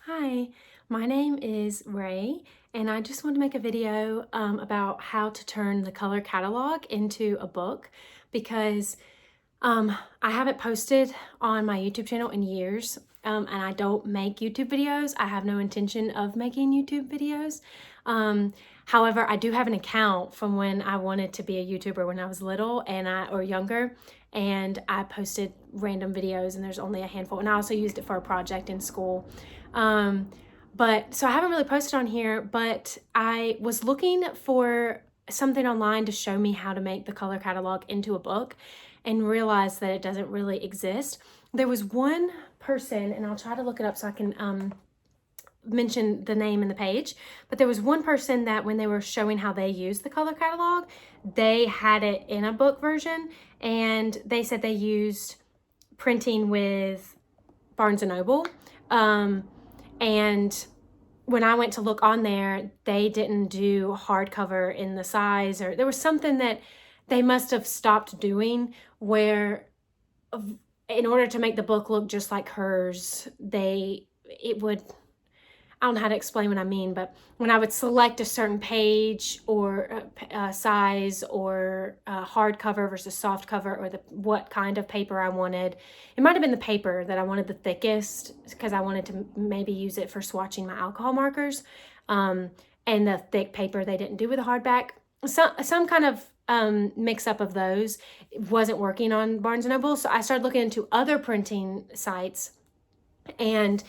Hi, my name is Ray, and I just want to make a video about how to turn the color catalog into a book because I haven't posted on my YouTube channel in years, and I don't make YouTube videos. I have no intention of making YouTube videos. However, I do have an account from when I wanted to be a YouTuber when I was little or younger, and I posted random videos, and there's only a handful. And I also used it for a project in school. So I haven't really posted on here, but I was looking for something online to show me how to make the color catalog into a book and realized that it doesn't really exist. There was one person, and I'll try to look it up so I can mention the name and the page, but there was one person that when they were showing how they used the color catalog, they had it in a book version, and they said they used printing with Barnes & Noble. And when I went to look on there, they didn't do hardcover in the size, or there was something that they must have stopped doing where in order to make the book look just like hers, I don't know how to explain what I mean, but when I would select a certain page or size or hardcover versus softcover, or what kind of paper I wanted, it might have been the paper that I wanted the thickest because I wanted to maybe use it for swatching my alcohol markers, and the thick paper they didn't do with a hardback. Some kind of mix up of those wasn't working on Barnes & Noble, so I started looking into other printing sites, and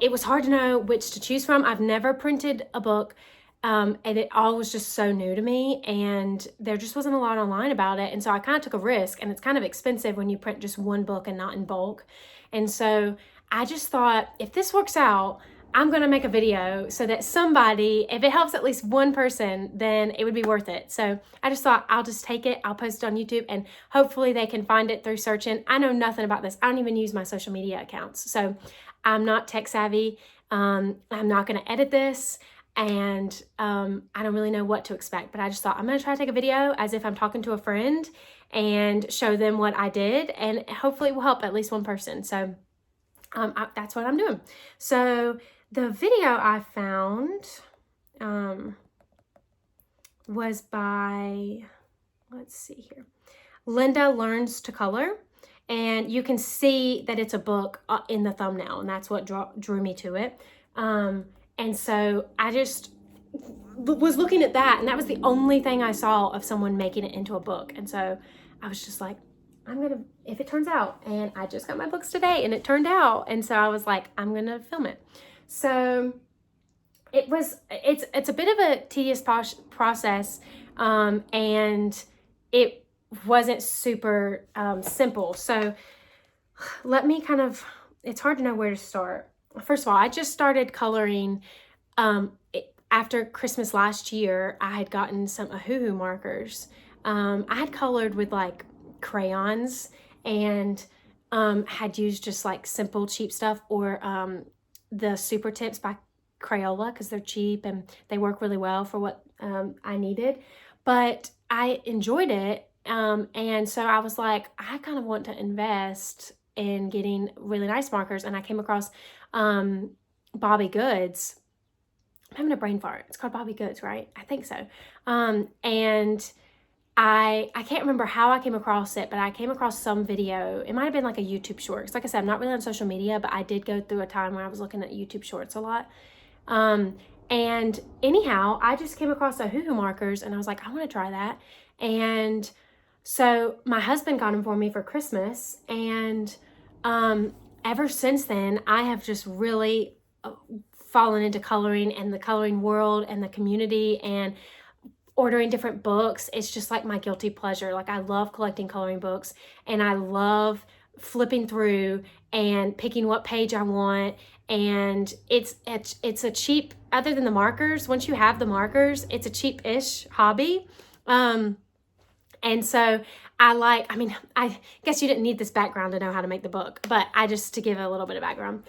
it was hard to know which to choose from. I've never printed a book, and it all was just so new to me, and there just wasn't a lot online about it. And so I kind of took a risk, and it's kind of expensive when you print just one book and not in bulk. And so I just thought, if this works out, I'm going to make a video so that somebody, if it helps at least one person, then it would be worth it. So I just thought, I'll just take it, I'll post it on YouTube, and hopefully they can find it through searching. I know nothing about this. I don't even use my social media accounts. So I'm not tech savvy. I'm not going to edit this, and I don't really know what to expect, but I just thought I'm going to try to take a video as if I'm talking to a friend and show them what I did, and hopefully it will help at least one person. So that's what I'm doing. So the video I found was by, let's see here, Linda Learns to Color. And you can see that it's a book in the thumbnail, and that's what drew me to it. And so I just was looking at that, and that was the only thing I saw of someone making it into a book. And so I was just like, if it turns out, and I just got my books today and it turned out. And so I was like, I'm gonna film it. So it's a bit of a tedious process, and it wasn't super simple. So let me it's hard to know where to start. First of all, I just started coloring after Christmas last year. I had gotten some Ahuhu markers. I had colored with like crayons, and had used just like simple cheap stuff, or the Super Tips by Crayola, because they're cheap and they work really well for what I needed. But I enjoyed it. And so I was like, I kind of want to invest in getting really nice markers. And I came across Bobby Goods. I'm having a brain fart. It's called Bobby Goods, right? I think so. And I can't remember how I came across it, but I came across some video. It might have been like a YouTube short. 'Cause like I said, I'm not really on social media, but I did go through a time where I was looking at YouTube shorts a lot. And anyhow, I just came across the Hoo-Hoo markers, and I was like, I want to try that. And so my husband got them for me for Christmas, and ever since then, I have just really fallen into coloring and the coloring world and the community, and ordering different books. It's just like my guilty pleasure. Like, I love collecting coloring books, and I love flipping through and picking what page I want. And it's a cheap, other than the markers, once you have the markers, it's a cheap-ish hobby. And so I guess you didn't need this background to know how to make the book, but to give a little bit of background.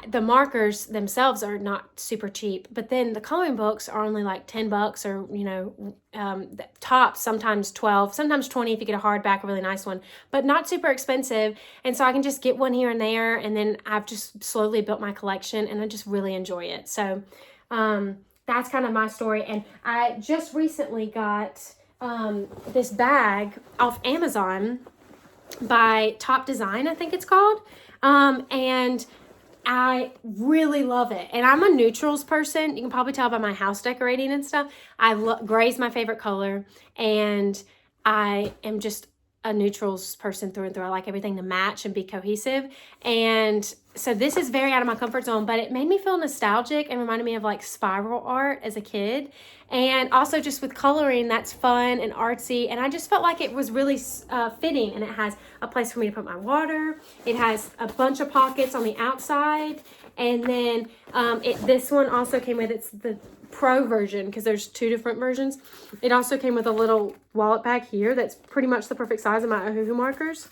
the markers themselves are not super cheap, but then the coloring books are only like $10 or, you know, the tops, sometimes 12, sometimes 20 if you get a hardback, a really nice one, but not super expensive. And so I can just get one here and there. And then I've just slowly built my collection and I just really enjoy it. So that's kind of my story. And I just recently got this bag off Amazon by Top Design, I think it's called. And I really love it. And I'm a neutrals person. You can probably tell by my house decorating and stuff. Gray's my favorite color. And I am just a neutrals person through and through. I like everything to match and be cohesive. And so this is very out of my comfort zone, but it made me feel nostalgic and reminded me of like spiral art as a kid. And also just with coloring, that's fun and artsy. And I just felt like it was really fitting. And it has a place for me to put my water. It has a bunch of pockets on the outside. And then this one also came with, it's the Pro version, because there's 2 different versions. It also came with a little wallet bag here that's pretty much the perfect size of my Ohuhu markers.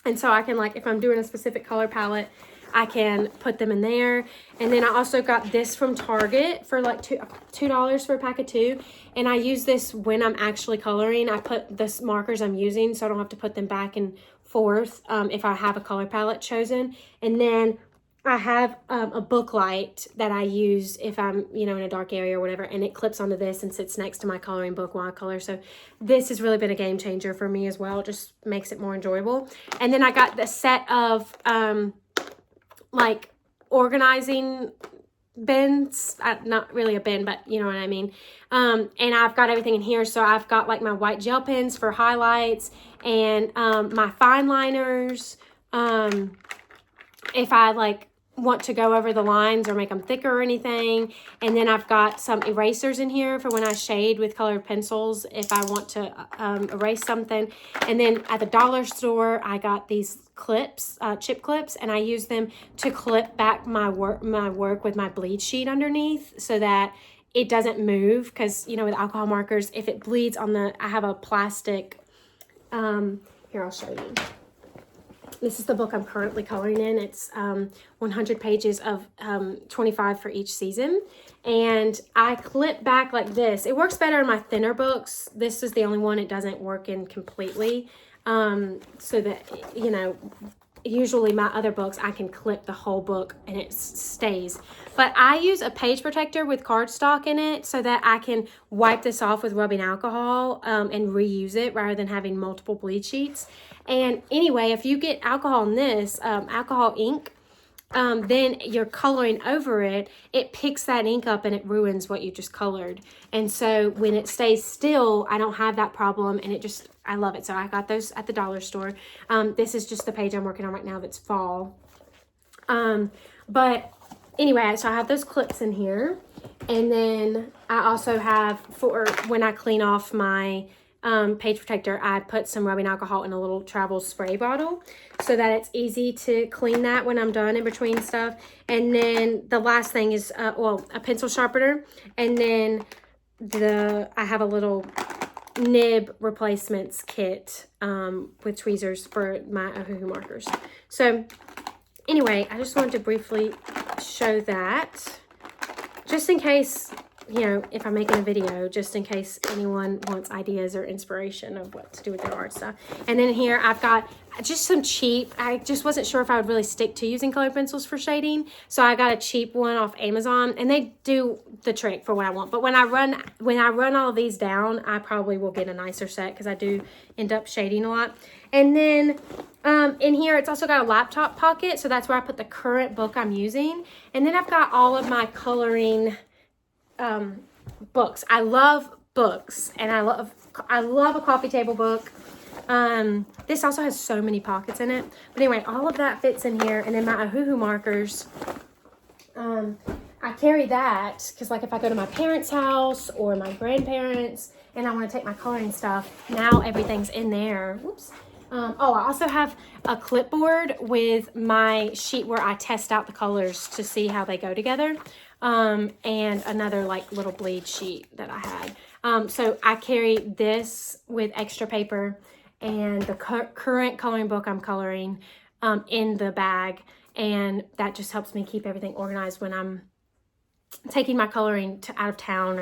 And so I can, like, if I'm doing a specific color palette, I can put them in there. And then I also got this from Target for like $2 for a pack of 2. And I use this when I'm actually coloring. I put the markers I'm using so I don't have to put them back and forth if I have a color palette chosen. And then I have a book light that I use if I'm, you know, in a dark area or whatever, and it clips onto this and sits next to my coloring book while I color. So this has really been a game changer for me as well. It just makes it more enjoyable. And then I got the set of like organizing bins, not really a bin, but you know what I mean. And I've got everything in here. So I've got like my white gel pens for highlights and my fine liners. If I like want to go over the lines or make them thicker or anything. And then I've got some erasers in here for when I shade with colored pencils if I want to erase something. And then at the dollar store, I got these clips, chip clips, and I use them to clip back my work with my bleed sheet underneath so that it doesn't move. Because, you know, with alcohol markers, if it bleeds on I have a plastic, here, I'll show you. This is the book I'm currently coloring in. It's 100 pages of 25 for each season. And I clip back like this. It works better in my thinner books. This is the only one it doesn't work in completely. So that, you know, usually my other books, I can clip the whole book and it stays. But I use a page protector with cardstock in it so that I can wipe this off with rubbing alcohol and reuse it rather than having multiple bleed sheets. And anyway, if you get alcohol in this, alcohol ink, then you're coloring over it, it picks that ink up and it ruins what you just colored. And so when it stays still, I don't have that problem, and it just, I love it. So I got those at the dollar store. This is just the page I'm working on right now that's fall. But anyway, so I have those clips in here. And then I also have, for when I clean off my page protector, I put some rubbing alcohol in a little travel spray bottle so that it's easy to clean that when I'm done in between stuff. And then the last thing is, well, a pencil sharpener. And then I have a little nib replacements kit with tweezers for my Ohuhu markers. So anyway, I just wanted to briefly show that just in case, you know, if I'm making a video, just in case anyone wants ideas or inspiration of what to do with their art stuff. And then here I've got just some cheap, I just wasn't sure if I would really stick to using colored pencils for shading. So I got a cheap one off Amazon, and they do the trick for what I want. But when I run all of these down, I probably will get a nicer set because I do end up shading a lot. And then in here, it's also got a laptop pocket. So that's where I put the current book I'm using. And then I've got all of my coloring books. I love books, and I love a coffee table book. This also has so many pockets in it. But anyway, all of that fits in here. And then my Ohuhu markers, I carry that because, like, if I go to my parents' house or my grandparents and I want to take my coloring stuff, now everything's in there. Whoops. Oh, I also have a clipboard with my sheet where I test out the colors to see how they go together. And another like little bleed sheet that I had. So I carry this with extra paper and the current coloring book I'm coloring in the bag. and that just helps me keep everything organized when I'm taking my coloring to out of town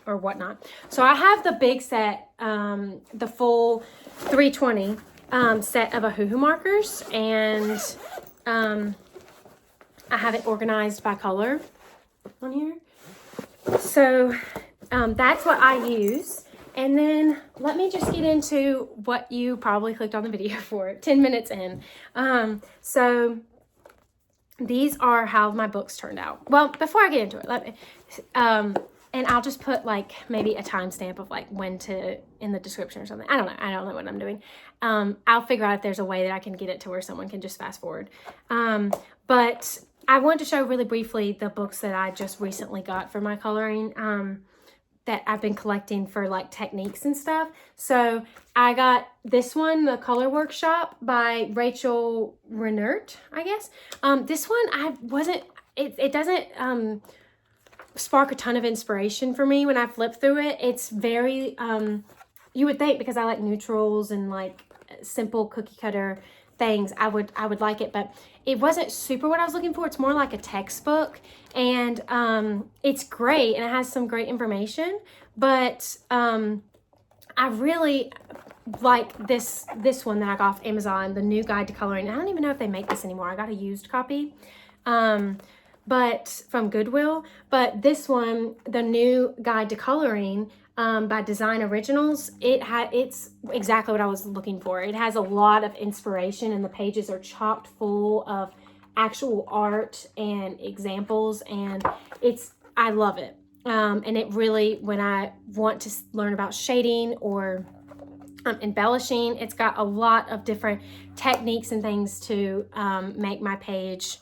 or whatnot. So I have the big set, the full 320 set of Ohuhu markers, and I have it organized by color on here. So that's what I use. And then let me just get into what you probably clicked on the video for 10 minutes in. So these are how my books turned out. Well, before I get into it, let me, and I'll just put like maybe a timestamp of like when to in the description or something. I don't know what I'm doing. I'll figure out if there's a way that I can get it to where someone can just fast forward. But I want to show really briefly the books that I just recently got for my coloring, that I've been collecting for like techniques and stuff. So I got this one, The Color Workshop by Rachel Renae, I guess. This one, it doesn't spark a ton of inspiration for me when I flip through it. It's very, you would think because I like neutrals and like simple cookie cutter things, I would like it, but it wasn't super what I was looking for. It's more like a textbook, and it's great and it has some great information, but I really like this one that I got off Amazon, the New Guide to Coloring. I don't even know if they make this anymore. I got a used copy, but from Goodwill. But this one, the New Guide to Coloring, by Design Originals, it's exactly what I was looking for. It has a lot of inspiration, and the pages are chocked full of actual art and examples, and I love it. And it really, when I want to learn about shading or embellishing, it's got a lot of different techniques and things to make my page,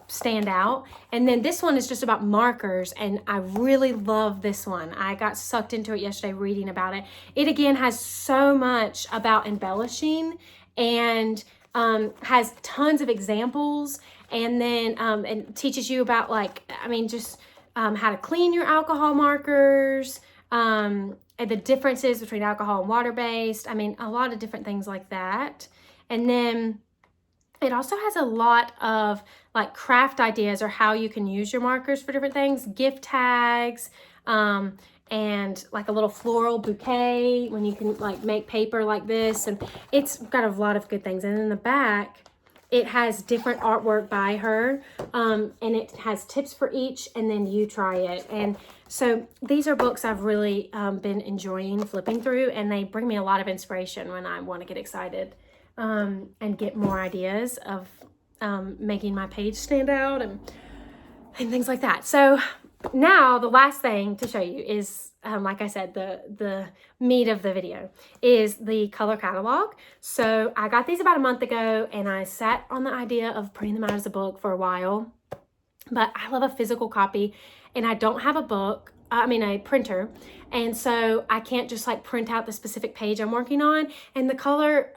stand out. And then this one is just about markers, and I really love this one. I got sucked into it yesterday reading about it. It again has so much about embellishing, and has tons of examples, and then and teaches you about how to clean your alcohol markers, and the differences between alcohol and water-based. A lot of different things like that. And then it also has a lot of like craft ideas or how you can use your markers for different things, gift tags, and like a little floral bouquet when you can like make paper like this. And it's got a lot of good things. And in the back, it has different artwork by her, and it has tips for each, and then you try it. And so these are books I've really been enjoying flipping through, and they bring me a lot of inspiration when I want to get excited and get more ideas of making my page stand out and things like that. So now the last thing to show you is, like I said, the meat of the video is the color catalog. So I got these about a month ago, and I sat on the idea of putting them out as a book for a while, but I love a physical copy, and I don't have a printer, and so I can't just like print out the specific page I'm working on. And the color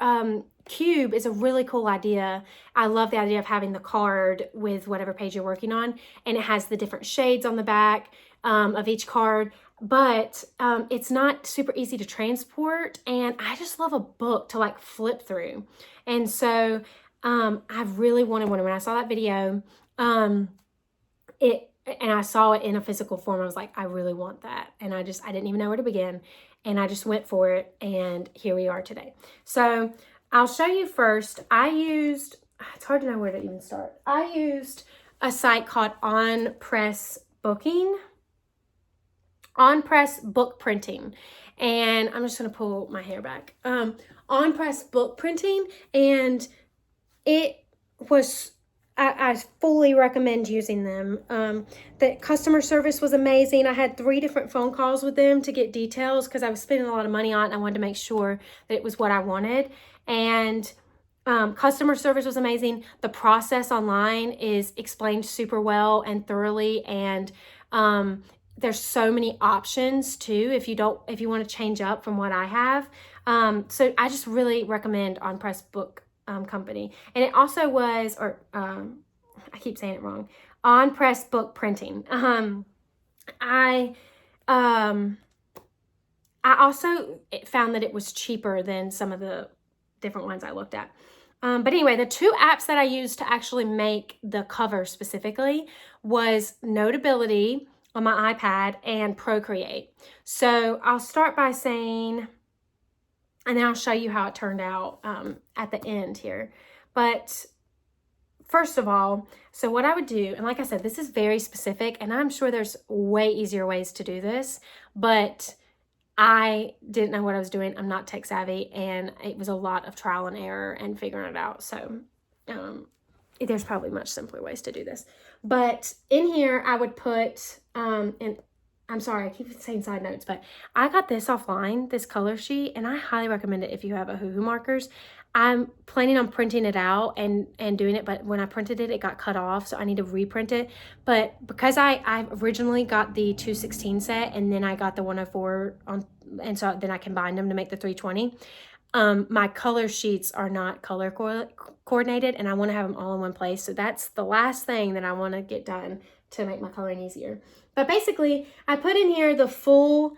cube is a really cool idea. I love the idea of having the card with whatever page you're working on, and it has the different shades on the back of each card, but it's not super easy to transport, and I just love a book to like flip through. And so I really wanted one. When I saw that video, and I saw it in a physical form, I was like, I really want that. And I didn't even know where to begin, and I just went for it, and here we are today. So I'll show you first. It's hard to know where to even start. I used a site called OnPress Book Printing. And I'm just going to pull my hair back. OnPress Book Printing. And it was, I fully recommend using them. The customer service was amazing. I had 3 different phone calls with them to get details because I was spending a lot of money on it, and I wanted to make sure that it was what I wanted. And customer service was amazing. The process online is explained super well and thoroughly, and there's so many options too if you want to change up from what I have. So I just really recommend OnPress Book Company. And it also was, I keep saying it wrong, OnPress Book Printing. I also found that it was cheaper than some of the different ones I looked at. But anyway, the two apps that I used to actually make the cover specifically was Notability on my iPad and Procreate. So I'll start by saying, and then I'll show you how it turned out at the end here. But first of all, so what I would do, and like I said, this is very specific, and I'm sure there's way easier ways to do this, but I didn't know what I was doing. I'm not tech savvy, and it was a lot of trial and error and figuring it out. So there's probably much simpler ways to do this. But in here, I would put, and I'm sorry, I keep saying side notes, but I got this offline, this color sheet, and I highly recommend it if you have a Hoo-Hoo markers. I'm planning on printing it out and doing it, but when I printed it, it got cut off, so I need to reprint it. But because I originally got the 216 set, and then I got the 104 on, and so then I combined them to make the 320. My color sheets are not color coordinated, and I want to have them all in one place. So that's the last thing that I want to get done to make my coloring easier. But basically, I put in here the full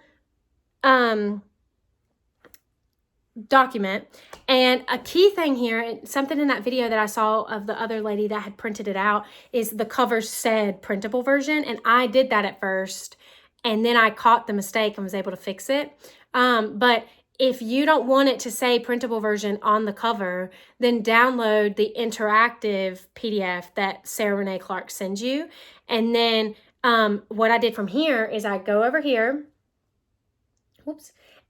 document, and a key thing here, something in that video that I saw of the other lady that had printed it out, is the cover said printable version, and I did that at first, and then I caught the mistake and was able to fix it. But if you don't want it to say printable version on the cover, then download the interactive PDF that Sarah Renae Clark sends you. And then what I did from here is I go over here,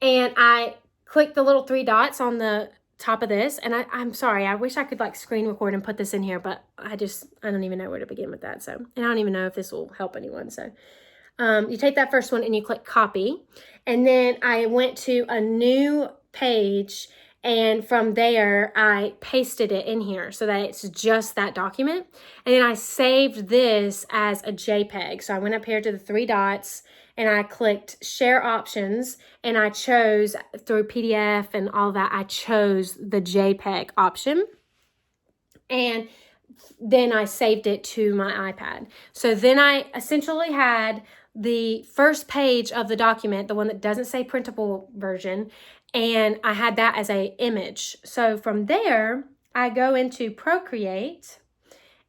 and I click the little 3 dots on the top of this. And I'm sorry, I wish I could like screen record and put this in here, but I don't even know where to begin with that. So, and I don't even know if this will help anyone. So you take that first one and you click copy. And then I went to a new page, and from there I pasted it in here so that it's just that document. And then I saved this as a JPEG. So I went up here to the 3 dots and I clicked share options, and I chose through PDF and all that, I chose the JPEG option. And then I saved it to my iPad. So then I essentially had the first page of the document, the one that doesn't say printable version, and I had that as an image. So from there, I go into Procreate,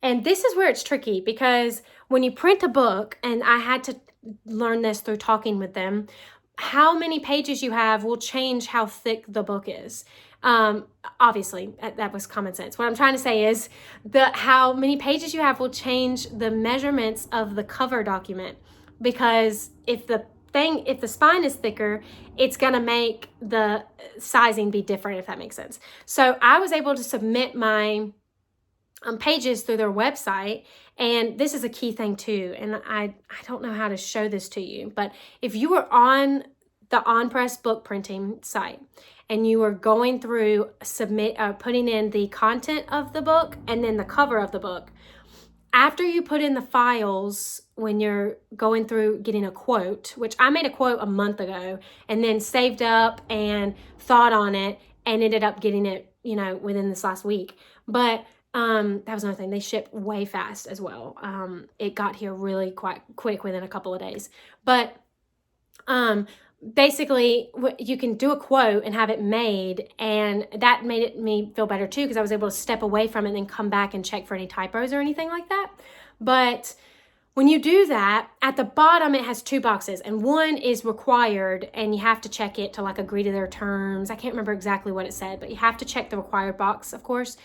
and this is where it's tricky, because when you print a book, and I had to learn this through talking with them, how many pages you have will change how thick the book is. Obviously, that was common sense. What I'm trying to say is how many pages you have will change the measurements of the cover document, because if the spine is thicker, it's going to make the sizing be different, if that makes sense. So I was able to submit my pages through their website, and this is a key thing too, and I don't know how to show this to you, but if you were on the OnPress Book Printing site and you were going through putting in the content of the book and then the cover of the book, after you put in the files, when you're going through getting a quote, which I made a quote a month ago and then saved up and thought on it and ended up getting it, within this last week. But that was another thing. They ship way fast as well. It got here really quite quick within a couple of days. But basically, you can do a quote and have it made, and that made me feel better too, because I was able to step away from it and then come back and check for any typos or anything like that. But when you do that, at the bottom it has 2 boxes, and one is required, and you have to check it to like agree to their terms. I can't remember exactly what it said, but you have to check the required box, of course.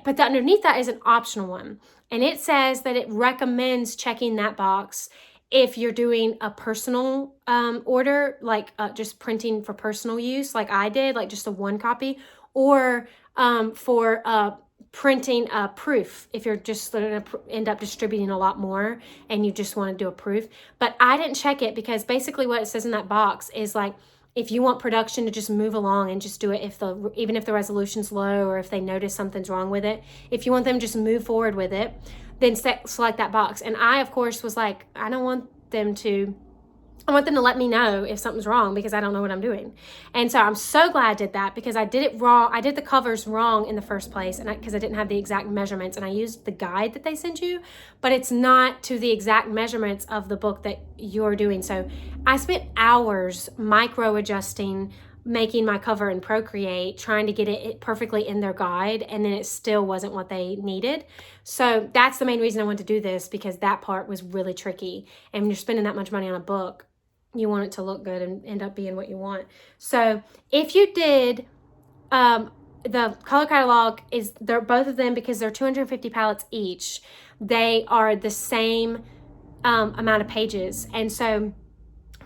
But underneath that is an optional one, and it says that it recommends checking that box if you're doing a personal order, like just printing for personal use, like I did, like just a 1 copy, or for printing a proof, if you're just going to end up distributing a lot more and you just want to do a proof. But I didn't check it, because basically what it says in that box is like, if you want production to just move along and just do it, even if the resolution's low or if they notice something's wrong with it, if you want them to just move forward with it, then select that box. And I, of course, was like, I want them to let me know if something's wrong, because I don't know what I'm doing. And so I'm so glad I did that, because I did it wrong. I did the covers wrong in the first place, and because I didn't have the exact measurements, and I used the guide that they send you, but it's not to the exact measurements of the book that you're doing. So I spent hours micro adjusting making my cover in Procreate, trying to get it perfectly in their guide, and then it still wasn't what they needed. So that's the main reason I wanted to do this, because that part was really tricky. And when you're spending that much money on a book, you want it to look good and end up being what you want. So if you did, the color catalog they're both of them, because they're 250 palettes each, they are the same amount of pages. And so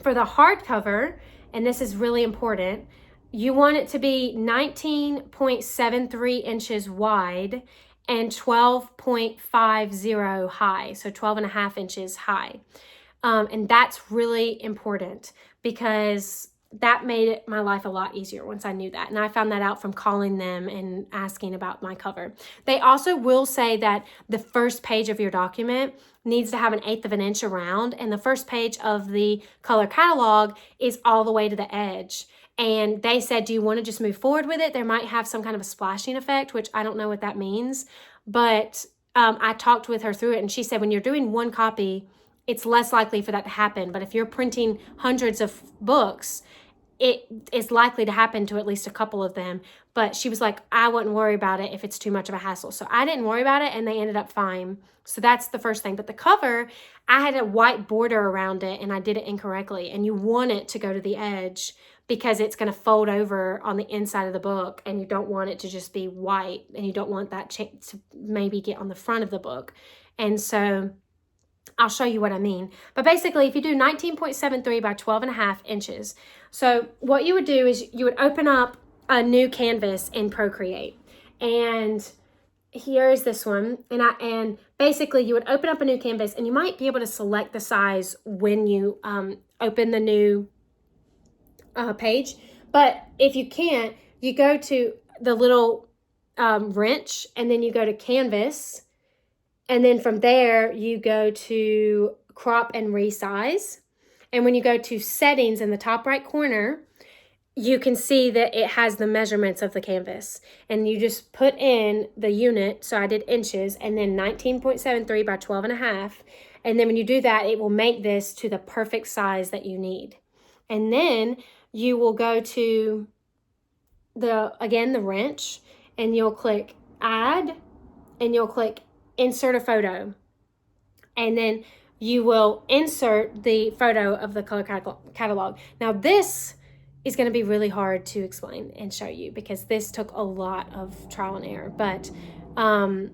for the hardcover, and this is really important, you want it to be 19.73 inches wide and 12.50 high, so 12.5 inches high. And that's really important, because that made my life a lot easier once I knew that. And I found that out from calling them and asking about my cover. They also will say that the first page of your document needs to have 1/8 of an inch around, and the first page of the color catalog is all the way to the edge. And they said, do you want to just move forward with it? There might have some kind of a splashing effect, which I don't know what that means. But I talked with her through it, and she said when you're doing one copy, it's less likely for that to happen. But if you're printing hundreds of books, it is likely to happen to at least a couple of them. But she was like, I wouldn't worry about it if it's too much of a hassle. So I didn't worry about it, and they ended up fine. So that's the first thing. But the cover, I had a white border around it, and I did it incorrectly. And you want it to go to the edge, because it's going to fold over on the inside of the book, and you don't want it to just be white, and you don't want that to maybe get on the front of the book. And so I'll show you what I mean. But basically, if you do 19.73 by 12.5 inches, so what you would do is you would open up a new canvas in Procreate. And here's this one. And basically, you would open up a new canvas, and you might be able to select the size when you open the new page. But if you can't, you go to the little wrench, and then you go to canvas. And then from there, you go to crop and resize. And when you go to settings in the top right corner, you can see that it has the measurements of the canvas. And you just put in the unit, so I did inches, and then 19.73 by 12.5. And then when you do that, it will make this to the perfect size that you need. And then you will go to the wrench, and you'll click add, and you'll click insert a photo, and then you will insert the photo of the color catalog. Now this is going to be really hard to explain and show you, because this took a lot of trial and error. But yeah,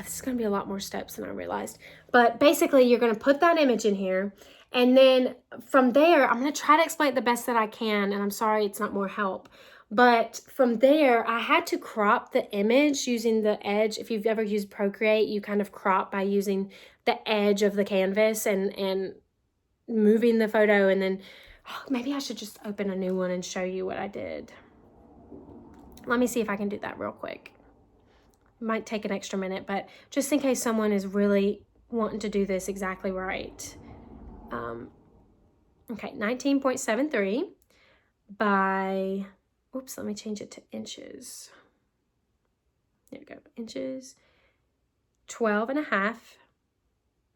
this is going to be a lot more steps than I realized. But basically, you're going to put that image in here, and then from there, I'm going to try to explain it the best that I can, and I'm sorry it's not more help. But from there, I had to crop the image using the edge. If you've ever used Procreate, you kind of crop by using the edge of the canvas and moving the photo. And then maybe I should just open a new one and show you what I did. Let me see if I can do that real quick. It might take an extra minute, but just in case someone is really wanting to do this exactly right. Okay, 19.73 by... Oops, let me change it to inches. There we go, inches. 12.5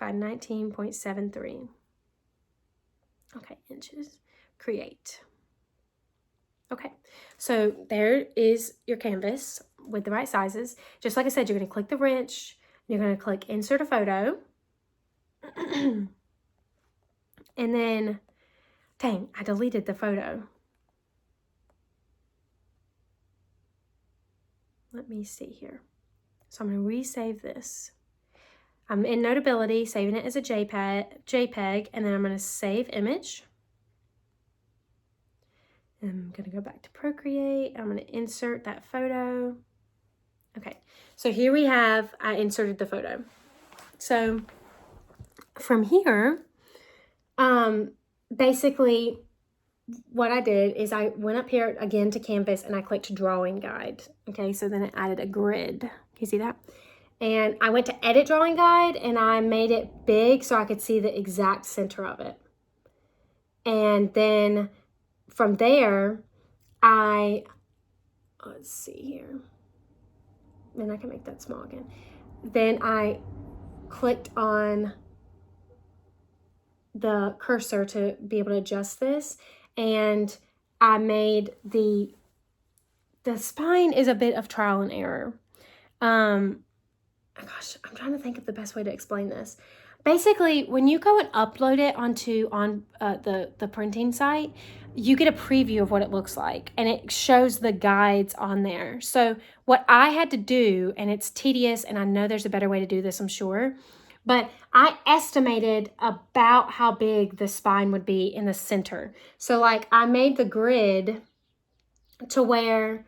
by 19.73. Okay, inches. Create. Okay, so there is your canvas with the right sizes. Just like I said, you're going to click the wrench. You're going to click insert a photo. And then, dang, I deleted the photo. Let me see here. So I'm going to resave this. I'm in Notability, saving it as a JPEG, and then I'm going to save image. And I'm going to go back to Procreate. I'm going to insert that photo. Okay, so here we have, I inserted the photo. So from here, basically, what I did is I went up here again to Canvas, and I clicked Drawing Guide. Okay, so then it added a grid. Can you see that? And I went to Edit Drawing Guide, and I made it big so I could see the exact center of it. And then from there, let's see here. And I can make that small again. Then I clicked on the cursor to be able to adjust this. And I made the spine is a bit of trial and error. Gosh, I'm trying to think of the best way to explain this. Basically, when you go and upload it onto the printing site, you get a preview of what it looks like, and it shows the guides on there. So what I had to do, and it's tedious, and I know there's a better way to do this, I'm sure, but I estimated about how big the spine would be in the center. So like I made the grid to where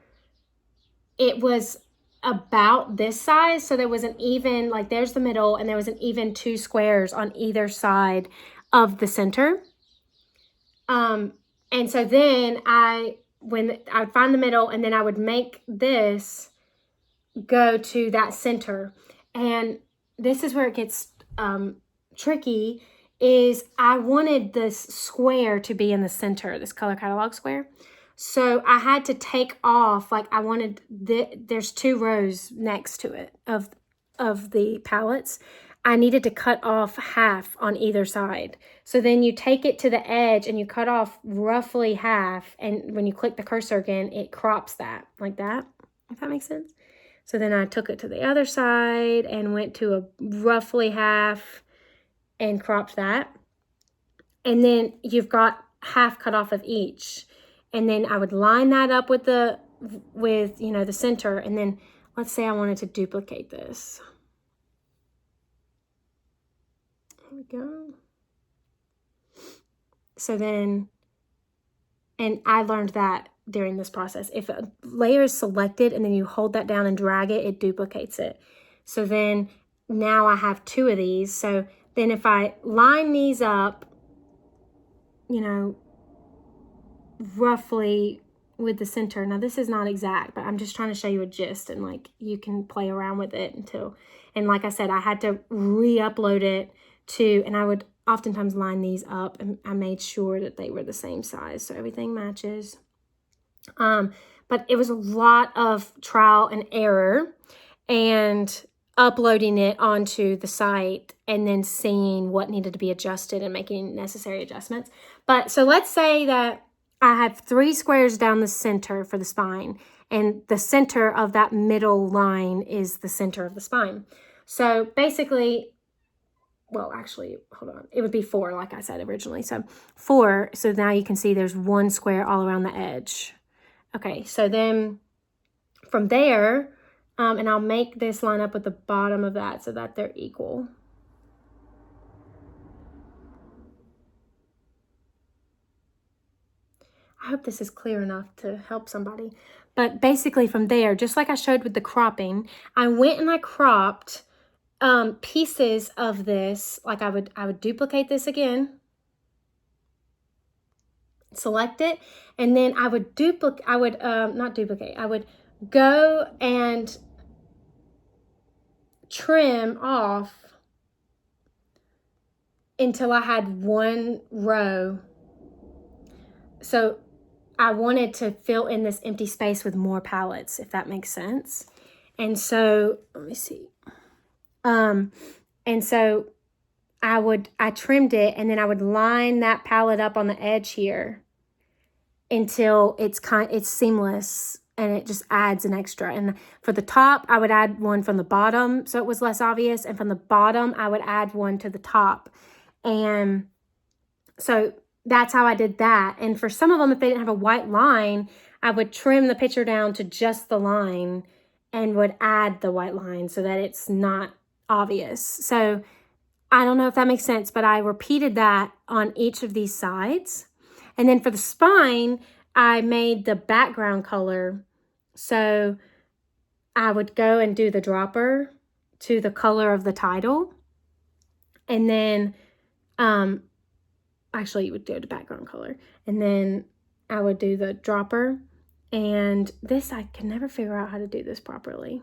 it was about this size, so there was an even, like there's the middle, and there was an even 2 squares on either side of the center. And so then I would find the middle, and then I would make this go to that center. And this is where it gets tricky, is I wanted this square to be in the center, this color catalog square. So I had to take off, like I wanted, there's 2 rows next to it of the palettes. I needed to cut off half on either side. So then you take it to the edge and you cut off roughly half. And when you click the cursor again, it crops that like that, if that makes sense. So then I took it to the other side and went to a roughly half and cropped that. And then you've got half cut off of each. And then I would line that up with the center. And then let's say I wanted to duplicate this. There we go. So then, and I learned that during this process. If a layer is selected and then you hold that down and drag it, it duplicates it. So then now I have 2 of these. So then if I line these up, roughly with the center. Now this is not exact, but I'm just trying to show you a gist, and like you can play around with it and like I said, I had to re-upload it and I would oftentimes line these up, and I made sure that they were the same size so everything matches. But it was a lot of trial and error and uploading it onto the site and then seeing what needed to be adjusted and making necessary adjustments. But so let's say that I have 3 squares down the center for the spine, and the center of that middle line is the center of the spine. So basically, well, actually, hold on. It would be 4, like I said originally. So 4, so now you can see there's 1 square all around the edge. Okay, so then from there, and I'll make this line up with the bottom of that so that they're equal. I hope this is clear enough to help somebody. But basically from there, just like I showed with the cropping, I went and I cropped pieces of this. Like I would duplicate this again, select it, and then I would I would go and trim off until I had 1 row. So I wanted to fill in this empty space with more palettes, if that makes sense. And so, let me see. And so I trimmed it, and then I would line that palette up on the edge here until it's seamless, and it just adds an extra. And for the top, I would add one from the bottom so it was less obvious, and from the bottom, I would add one to the top. And so that's how I did that. And for some of them, if they didn't have a white line, I would trim the picture down to just the line and would add the white line so that it's not obvious. So I don't know if that makes sense, but I repeated that on each of these sides. And then for the spine, I made the background color. So I would go and do the dropper to the color of the title. And then, actually you would do the background color. And then I would do the dropper. And this, I can never figure out how to do this properly.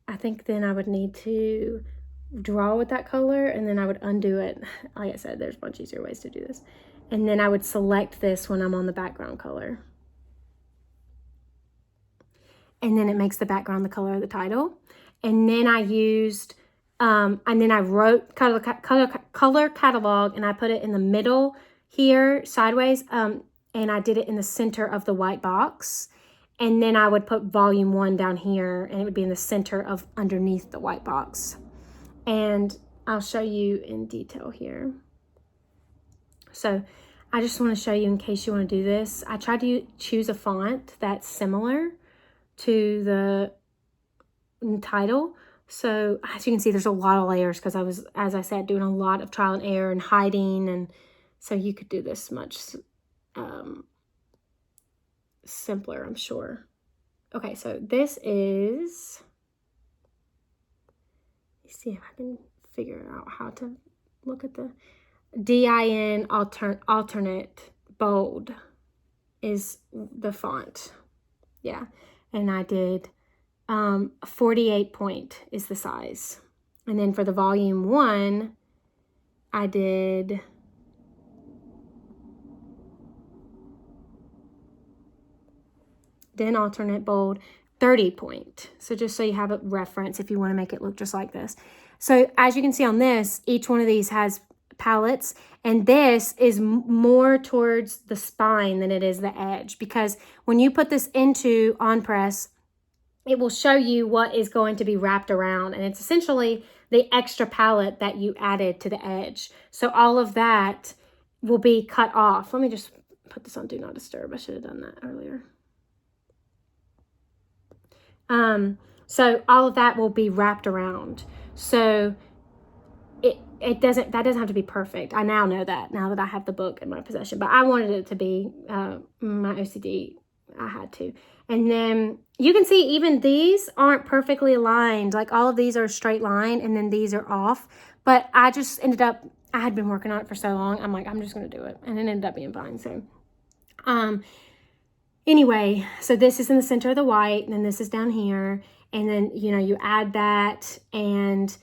I think then I would need to draw with that color, and then I would undo it. Like I said, there's a bunch easier ways to do this. And then I would select this when I'm on the background color. And then it makes the background the color of the title. And then I used, and then I wrote color catalog, and I put it in the middle here, sideways. and I did it in the center of the white box. And then I would put volume 1 down here, and it would be in the center of underneath the white box. And I'll show you in detail here. So I just want to show you in case you want to do this. I tried to choose a font that's similar to the title. So as you can see, there's a lot of layers because I was, as I said, doing a lot of trial and error and hiding. And so you could do this much simpler, I'm sure. Okay, so this is, let's see if I can figure out how to look at the DIN alternate bold is the font. Yeah, and I did 48 point is the size. And then for the volume 1, I did then alternate bold 30 point. So just so you have a reference if you want to make it look just like this. So as you can see on this, each one of these has palettes, and this is more towards the spine than it is the edge, because when you put this into OnPress, it will show you what is going to be wrapped around, and it's essentially the extra palette that you added to the edge. So all of that will be cut off. Let me just put this on Do Not Disturb. I should have done that earlier. So all of that will be wrapped around. So that doesn't have to be perfect. I now know that, now that I have the book in my possession, but I wanted it to be, my OCD, I had to. And then you can see even these aren't perfectly aligned. Like all of these are a straight line and then these are off, but I just ended up, I had been working on it for so long. I'm like, I'm just going to do it. And it ended up being fine. So, anyway, so this is in the center of the white, and then this is down here. And then, you know, you add that, and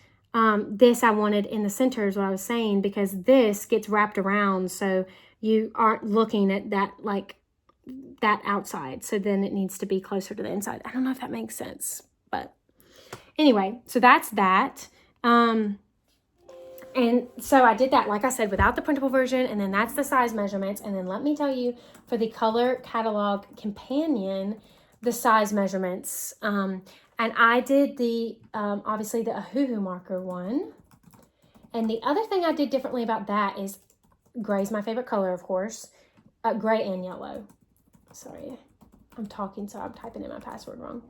this I wanted in the center is what I was saying, because this gets wrapped around. So you aren't looking at that, like that outside. So then it needs to be closer to the inside. I don't know if that makes sense, but anyway, so that's that. And so I did that, like I said, without the printable version, and then that's the size measurements. And then let me tell you, for the color catalog companion, the size measurements. And I did the, obviously the Ahuhu marker one. And the other thing I did differently about that is gray is my favorite color, of course. Gray and yellow. Sorry, I'm talking, so I'm typing in my password wrong.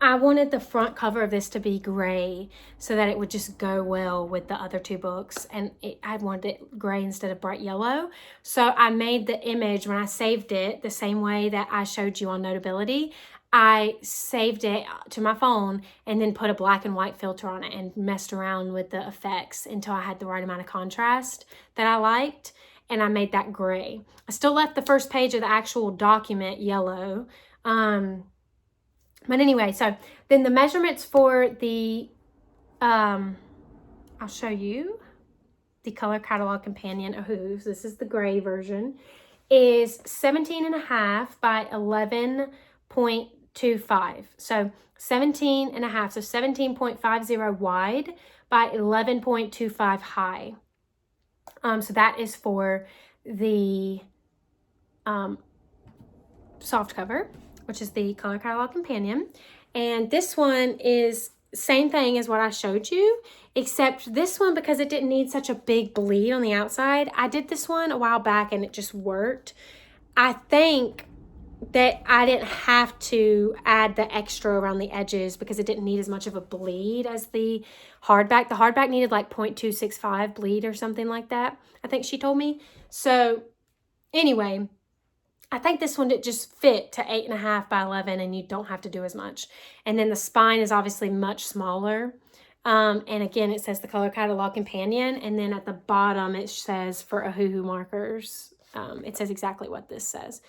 I wanted the front cover of this to be gray so that it would just go well with the other two books. And I wanted it gray instead of bright yellow. So I made the image, when I saved it, the same way that I showed you on Notability. I saved it to my phone and then put a black and white filter on it and messed around with the effects until I had the right amount of contrast that I liked. And I made that gray. I still left the first page of the actual document yellow. But anyway, so then the measurements for the, I'll show you the color catalog companion Ahuhu. So this is the gray version, is 17.5 by 11.25. So 17.5, so 17.50 wide by 11.25 high. So that is for the Softcover, which is the color catalog companion. And this one is same thing as what I showed you, except this one, because it didn't need such a big bleed on the outside, I did this one a while back and it just worked. I think that I didn't have to add the extra around the edges because it didn't need as much of a bleed as the hardback. The hardback needed like 0.265 bleed or something like that, I think she told me. So anyway, I think this one did just fit to 8.5 by 11, and you don't have to do as much. And then the spine is obviously much smaller. And again, it says the color catalog companion, and then at the bottom it says for Ahuhu markers. It says exactly what this says.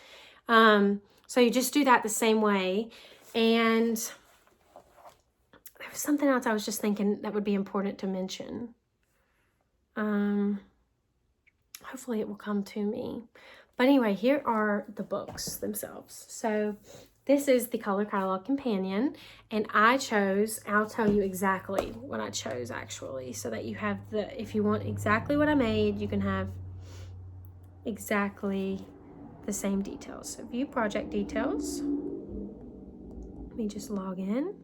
So you just do that the same way. And there was something else I was just thinking that would be important to mention. Hopefully it will come to me. But anyway, here are the books themselves. So this is the color catalog companion, and I chose, I'll tell you exactly what I chose actually, so that you have the, if you want exactly what I made, you can have exactly the same details. So view project details. Let me just log in.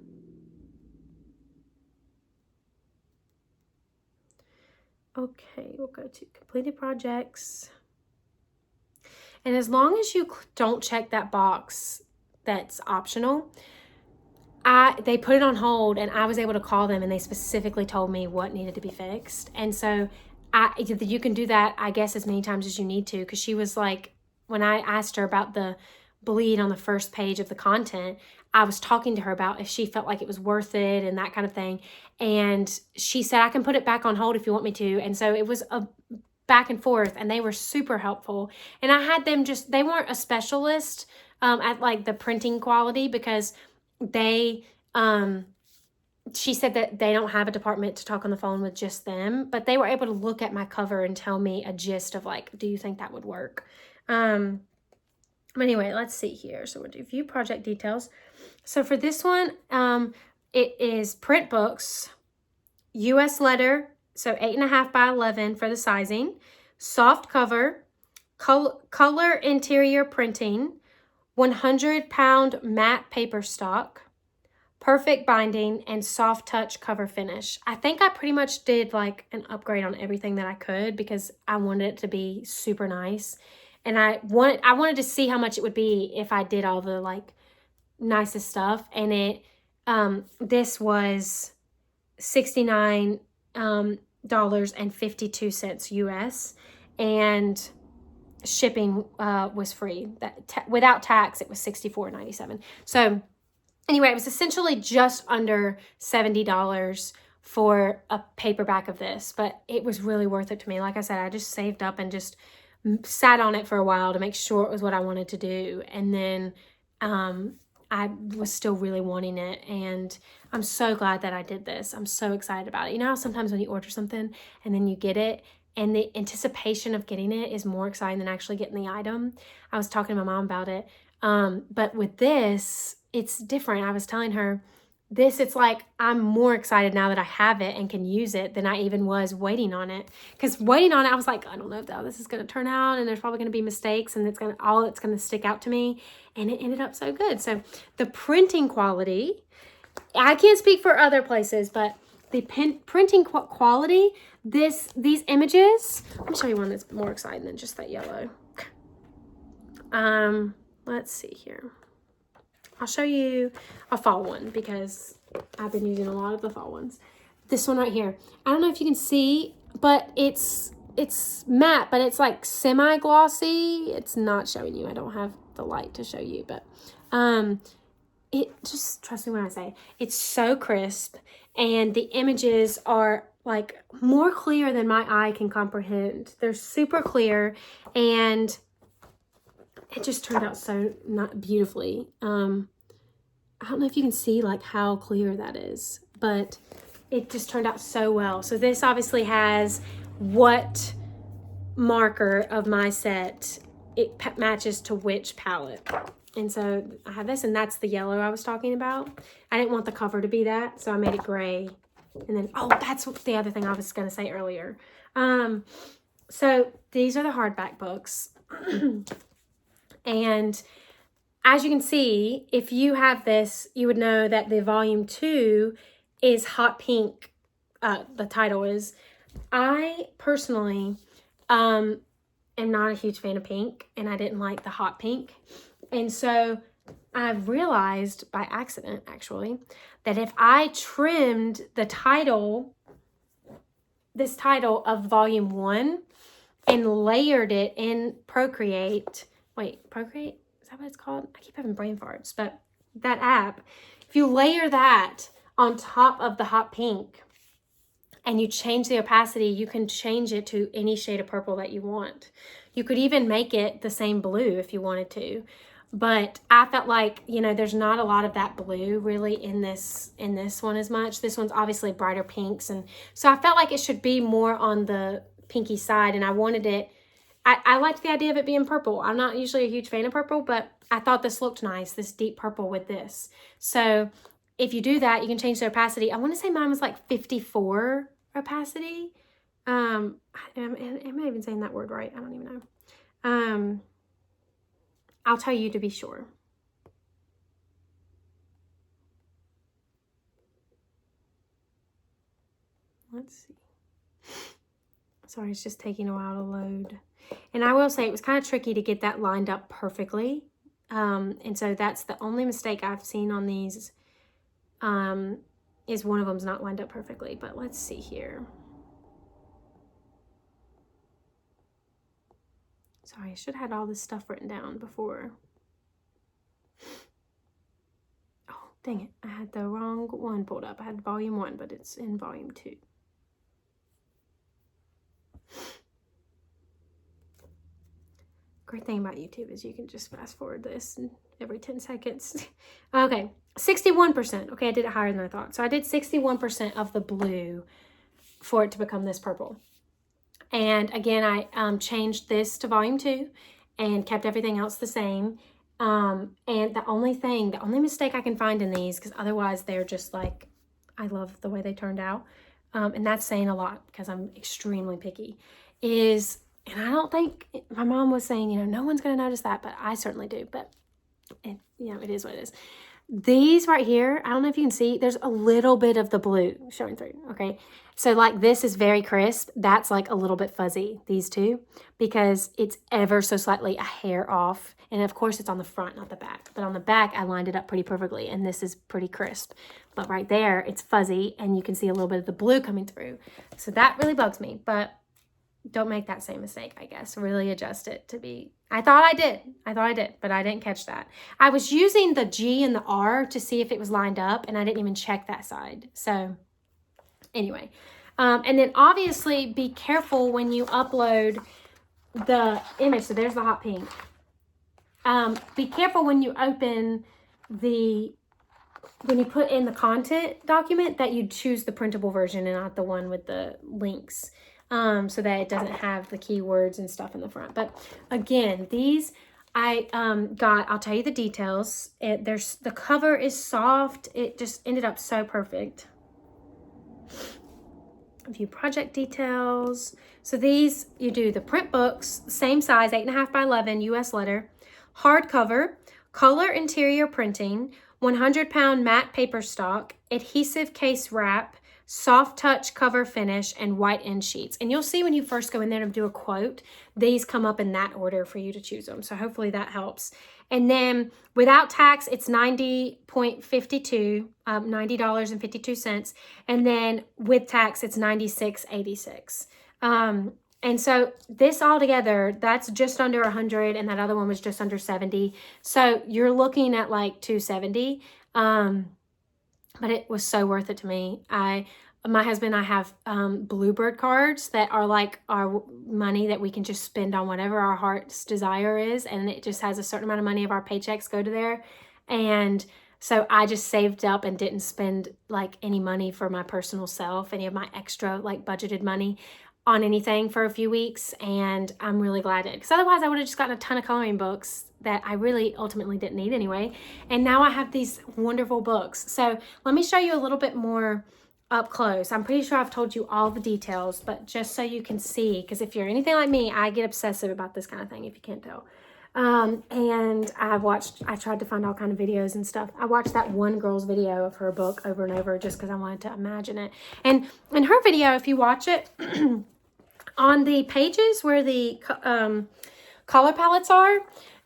Okay, we'll go to completed projects. And as long as you don't check that box that's optional, they put it on hold, and I was able to call them, and they specifically told me what needed to be fixed. And so you can do that, I guess, as many times as you need to, because she was like, when I asked her about the bleed on the first page of the content, I was talking to her about if she felt like it was worth it and that kind of thing. And she said, I can put it back on hold if you want me to. And so it was a back and forth, and they were super helpful. And I had them they weren't a specialist at like the printing quality, because they she said that they don't have a department to talk on the phone with just them, but they were able to look at my cover and tell me a gist of like, do you think that would work? But anyway, let's see here. So we'll do view project details. So for this one, it is print books, US letter, so 8.5 by 11 for the sizing, soft cover, color interior printing, 100-pound matte paper stock, perfect binding, and soft touch cover finish. I think I pretty much did like an upgrade on everything that I could, because I wanted it to be super nice. And I wanted to see how much it would be if I did all the like nicest stuff. And this was $69.52 US, and shipping was free. Without tax, it was $64.97. So anyway, it was essentially just under $70 for a paperback of this, but it was really worth it to me. Like I said, I just saved up and just sat on it for a while to make sure it was what I wanted to do. And then I was still really wanting it, and I'm so glad that I did this. I'm so excited about it. You know how sometimes when you order something and then you get it, and the anticipation of getting it is more exciting than actually getting the item? I was talking to my mom about it. But with this, it's different. I was telling her this, it's like I'm more excited now that I have it and can use it than I even was waiting on it. Because waiting on it, I was like, I don't know how this is going to turn out, and there's probably going to be mistakes, and it's going to stick out to me. And it ended up so good. So the printing quality, I can't speak for other places, but the printing quality, these images, let me show you one that's more exciting than just that yellow. Let's see here. I'll show you a fall one, because I've been using a lot of the fall ones. This one right here. I don't know if you can see, but it's matte, but it's like semi-glossy. It's not showing you. I don't have the light to show you, but it just, trust me when I say, it's so crisp, and the images are like more clear than my eye can comprehend. They're super clear, and it just turned out so beautifully. I don't know if you can see like how clear that is, but it just turned out so well. So this obviously has what marker of my set it matches to which palette. And so I have this, and that's the yellow I was talking about. I didn't want the cover to be that, so I made it gray. And then, oh, that's the other thing I was going to say earlier. So these are the hardback books. And as you can see, if you have this, you would know that the volume 2 is hot pink. The title is. I personally am not a huge fan of pink, and I didn't like the hot pink. And so I've realized by accident, actually, that if I trimmed the title, this title of volume 1, and layered it in Procreate, Procreate? Is that what it's called? I keep having brain farts, but that app, if you layer that on top of the hot pink and you change the opacity, you can change it to any shade of purple that you want. You could even make it the same blue if you wanted to. But I felt like, you know, there's not a lot of that blue really in this one as much. This one's obviously brighter pinks, and so I felt like it should be more on the pinky side, and I wanted it, I liked the idea of it being purple. I'm not usually a huge fan of purple, but I thought this looked nice, this deep purple with this. So if you do that, you can change the opacity. I want to say mine was like 54 opacity. Am I even saying that word right? I don't even know. I'll tell you to be sure. Let's see. Sorry, it's just taking a while to load. And I will say it was kind of tricky to get that lined up perfectly. And so that's the only mistake I've seen on these, is one of them's not lined up perfectly. But let's see here. Sorry, I should have had all this stuff written down before. Oh, dang it. I had the wrong one pulled up. I had volume 1, but it's in volume 2. Great thing about YouTube is you can just fast forward this every 10 seconds. Okay, 61%. Okay, I did it higher than I thought. So I did 61% of the blue for it to become this purple. And again, I changed this to volume 2 and kept everything else the same. And the only mistake I can find in these, because otherwise they're just like, I love the way they turned out. And that's saying a lot because I'm extremely picky, is, and I don't think, my mom was saying, you know, no one's going to notice that, but I certainly do. But, it is what it is. These right here, I don't know if you can see, there's a little bit of the blue showing through, okay? So like this is very crisp. That's like a little bit fuzzy, these two, because it's ever so slightly a hair off. And of course it's on the front, not the back. But on the back, I lined it up pretty perfectly, and this is pretty crisp. But right there, it's fuzzy, and you can see a little bit of the blue coming through. So that really bugs me, but don't make that same mistake, I guess. Really adjust it to be, I thought I did, but I didn't catch that. I was using the G and the R to see if it was lined up, and I didn't even check that side. So anyway, and then obviously be careful when you upload the image. So there's the hot pink. Be careful when you open when you put in the content document that you choose the printable version and not the one with the links. So that it doesn't have the keywords and stuff in the front. But again, these I I'll tell you the details. The cover is soft. It just ended up so perfect. View project details. So these, you do the print books, same size, 8.5 by 11, US letter, hardcover, color interior printing, 100-pound matte paper stock, adhesive case wrap, soft touch cover finish, and white end sheets. And you'll see when you first go in there to do a quote, these come up in that order for you to choose them. So hopefully that helps. And then without tax, it's $90.52, $90.52. And then with tax, it's $96.86. And so this all together, that's just under 100, and that other one was just under 70. So you're looking at like 270. But it was so worth it to me. My husband and I have Bluebird cards that are like our money that we can just spend on whatever our heart's desire is. And it just has a certain amount of money of our paychecks go to there. And so I just saved up and didn't spend like any money for my personal self, any of my extra like budgeted money on anything for a few weeks. And I'm really glad it, because otherwise I would have just gotten a ton of coloring books that I really ultimately didn't need anyway. And now I have these wonderful books. So let me show you a little bit more up close. I'm pretty sure I've told you all the details, but just so you can see, because if you're anything like me, I get obsessive about this kind of thing, if you can't tell. And I tried to find all kind of videos and stuff. I watched that one girl's video of her book over and over just because I wanted to imagine it. And in her video, if you watch it, on the pages where the color palettes are,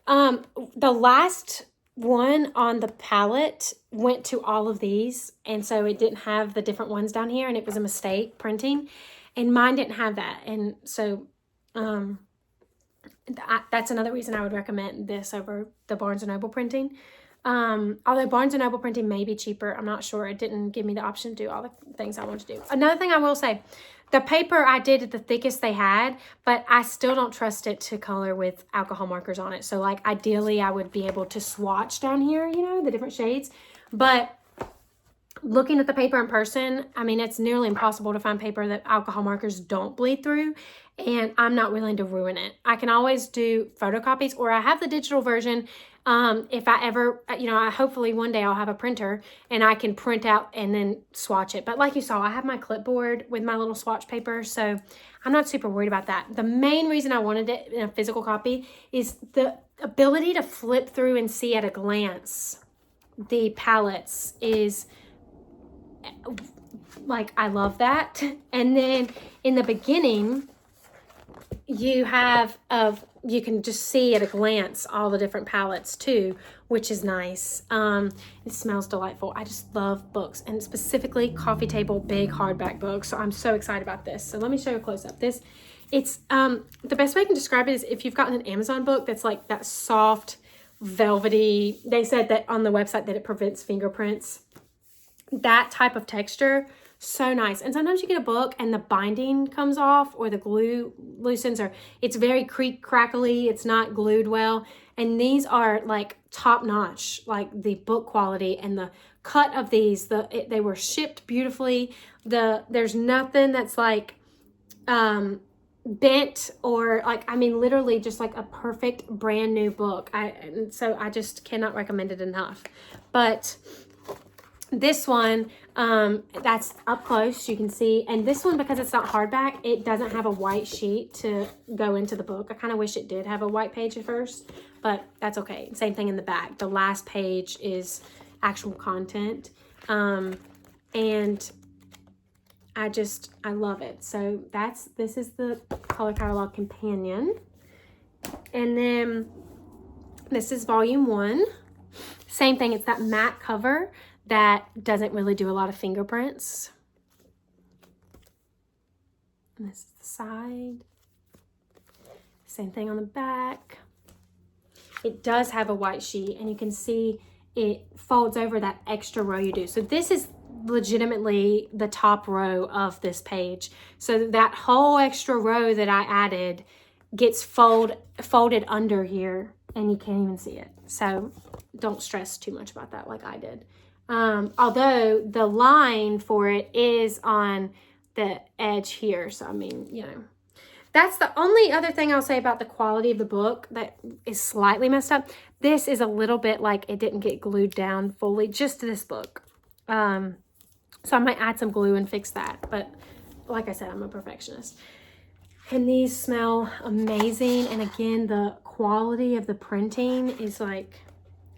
the last one on the palette went to all of these, and so it didn't have the different ones down here, and it was a mistake printing, and mine didn't have that. And so that's another reason I would recommend this over the Barnes & Noble printing. Although Barnes & Noble printing may be cheaper, I'm not sure. It didn't give me the option to do all the things I wanted to do. Another thing I will say, the paper I did at the thickest they had, but I still don't trust it to color with alcohol markers on it. So like ideally I would be able to swatch down here, you know, the different shades. But looking at the paper in person, I mean, it's nearly impossible to find paper that alcohol markers don't bleed through. And I'm not willing to ruin it. I can always do photocopies, or I have the digital version If I ever, hopefully one day I'll have a printer and I can print out and then swatch it. But like you saw, I have my clipboard with my little swatch paper, so I'm not super worried about that. The main reason I wanted it in a physical copy is the ability to flip through and see at a glance the palettes is like, I love that. And then in the beginning, you can just see at a glance all the different palettes too, which is nice. It smells delightful. I just love books, and specifically coffee table big hardback books. So I'm so excited about this. So let me show you a close up. It's the best way I can describe it is if you've gotten an Amazon book that's like that soft, velvety. They said that on the website that it prevents fingerprints. That type of texture. So nice. And sometimes you get a book and the binding comes off or the glue loosens, or it's very crackly. It's not glued well. And these are like top notch, like the book quality and the cut of these. They were shipped beautifully. There's nothing that's like bent or like, I mean, literally just like a perfect brand new book. So I just cannot recommend it enough. But this one, that's up close, you can see. And this one, because it's not hardback, it doesn't have a white sheet to go into the book. I kind of wish it did have a white page at first, but that's okay. Same thing in the back. The last page is actual content. And I love it. So this is the Color Catalog Companion. And then this is volume 1. Same thing, it's that matte cover that doesn't really do a lot of fingerprints. And this is the side. Same thing on the back. It does have a white sheet, and you can see it folds over that extra row you do. So this is legitimately the top row of this page. So that whole extra row that I added gets folded under here, and you can't even see it. So don't stress too much about that like I did. Although the line for it is on the edge here. So, I mean, that's the only other thing I'll say about the quality of the book that is slightly messed up. This is a little bit like it didn't get glued down fully, just to this book. So I might add some glue and fix that. But like I said, I'm a perfectionist. And these smell amazing. And again, the quality of the printing is like,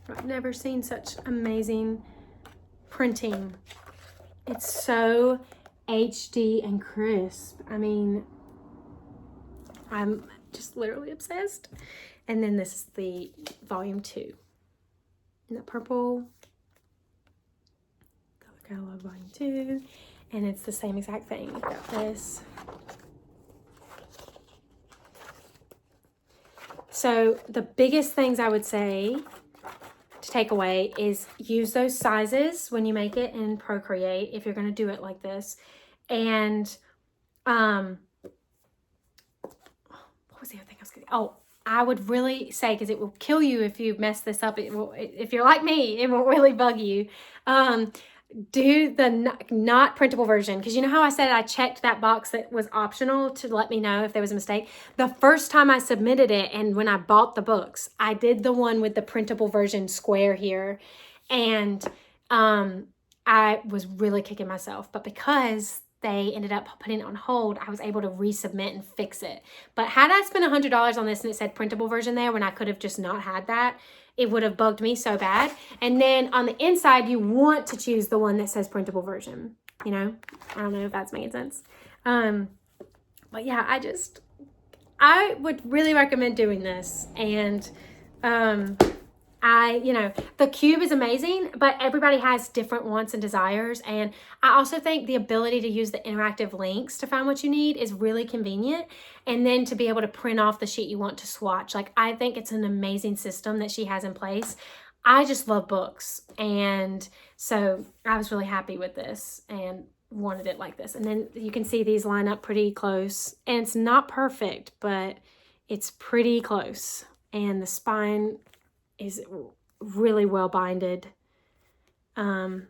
I've never seen such amazing printing. It's so HD and crisp. I mean, I'm just literally obsessed. And then this is the volume 2. And the purple Color Catalog volume 2. And it's the same exact thing. You've got this. So the biggest things I would say to take away is use those sizes when you make it in Procreate if you're going to do it like this. And what was the other thing I was going to, oh, I would really say, because it will kill you if you mess this up, if you're like me, it will really bug you. Do the not printable version, because you know how I said I checked that box that was optional to let me know if there was a mistake. The first time I submitted it, and when I bought the books, I did the one with the printable version square here, and I was really kicking myself. But because they ended up putting it on hold, I was able to resubmit and fix it. But had I spent $100 on this and it said printable version there when I could have just not had that, it would have bugged me so bad. And then on the inside, you want to choose the one that says printable version. I don't know if that's making sense. But yeah, I would really recommend doing this. And the cube is amazing, but everybody has different wants and desires. And I also think the ability to use the interactive links to find what you need is really convenient. And then to be able to print off the sheet you want to swatch. Like, I think it's an amazing system that she has in place. I just love books. And so I was really happy with this and wanted it like this. And then you can see these line up pretty close. And it's not perfect, but it's pretty close. And the spine is really well binded. And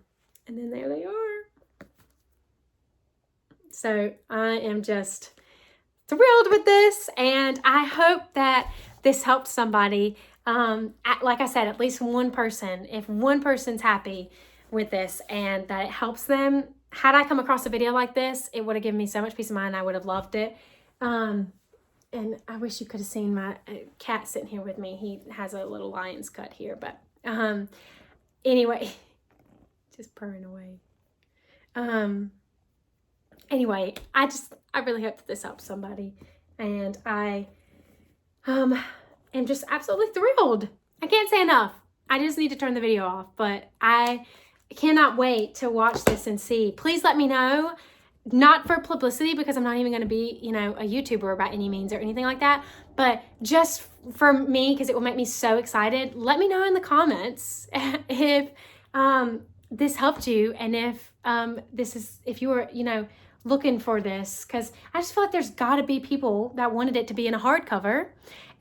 then there they are. So I am just thrilled with this, and I hope that this helped somebody. like I said, at least one person, if one person's happy with this and that it helps them, had I come across a video like this, it would have given me so much peace of mind. I would have loved it. And I wish you could have seen my cat sitting here with me. He has a little lion's cut here, but anyway, just purring away. Anyway, I really hope that this helps somebody, and I am just absolutely thrilled. I can't say enough. I just need to turn the video off, but I cannot wait to watch this and see. Please let me know. Not for publicity, because I'm not even going to be, you know, a YouTuber by any means or anything like that, but just for me, because it will make me so excited. Let me know in the comments if this helped you, and if if you were, you know, looking for this, because I just feel like there's got to be people that wanted it to be in a hardcover.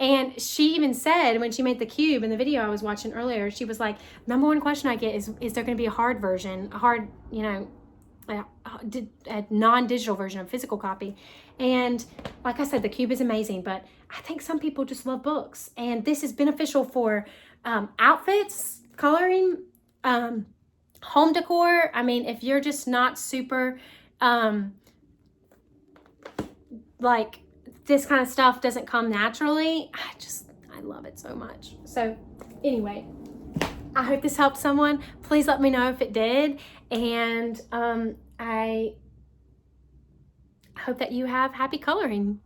And she even said, when she made the cube in the video I was watching earlier, she was like, number one question I get is there going to be a hard version, a hard, you know, a non-digital version of physical copy. And like I said, the cube is amazing, but I think some people just love books, and this is beneficial for outfits, coloring, home decor. I mean, if you're just not super like, this kind of stuff doesn't come naturally, I love it so much. So anyway, I hope this helped someone. Please let me know if it did. And I hope that you have happy coloring.